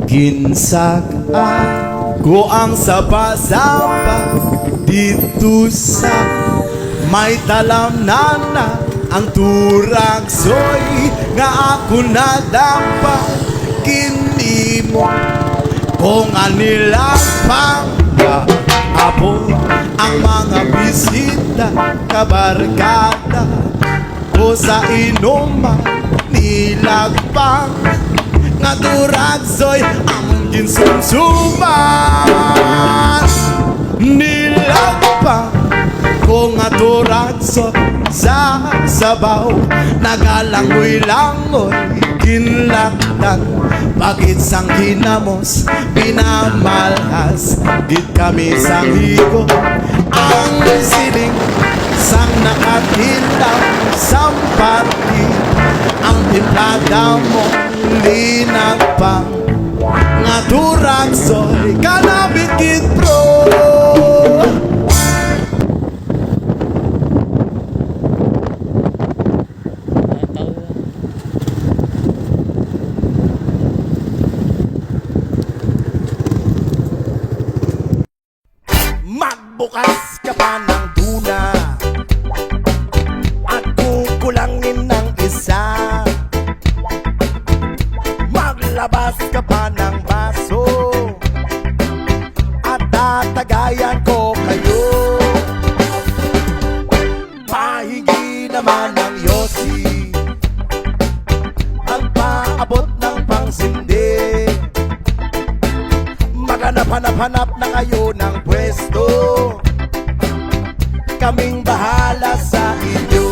Ginsag ako ang sapa-sapa dito sa may talamnana. Ang turagsoy nga ako na dapat kinimo kung anilang pang-apo ang mga bisita kabarkada o sa inuman nilagpang nga turagsoy ang ginsumsuman nilagpang ko nga turagsoy sa sabaw nagalangoy-langoy kinlakdan bakit sang hinamos pinamalhas gid kami sang higo ang siling sang nakatilaw sa party ang timplada mo linag pa nga turagsoy kanabit gid bro. Magbukas ka pa ng tuna at kukulangin ng isa. Maglabas ka pa ng baso at tatagayan ko kayo. Pahigi naman ng yosi ang paabot ng pangsindi. Maghanap-hanap na kayo ng pwesto, kaming bahala sa inyo.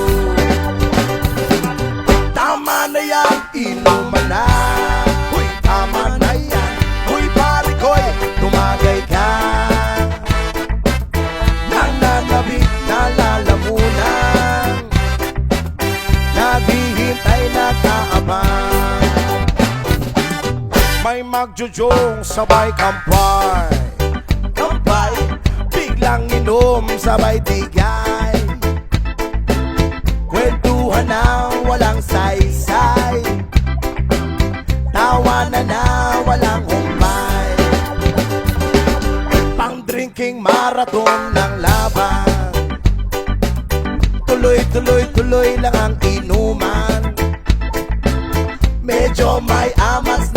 Tama na yan, inuman na. Uy, tama na yan. Uy, pare ko'y tumagay ka. Nananabik na lalamunan, naghihintay na kaabang. May magjujong sabay kampay, kampay, biglang inom sabay tigay. Kwentuhan na walang saysay, tawanan na walang humpay. Pang-drinking marathon ng laban, tuloy-tuloy-tuloy lang ang inuman. Medyo may amas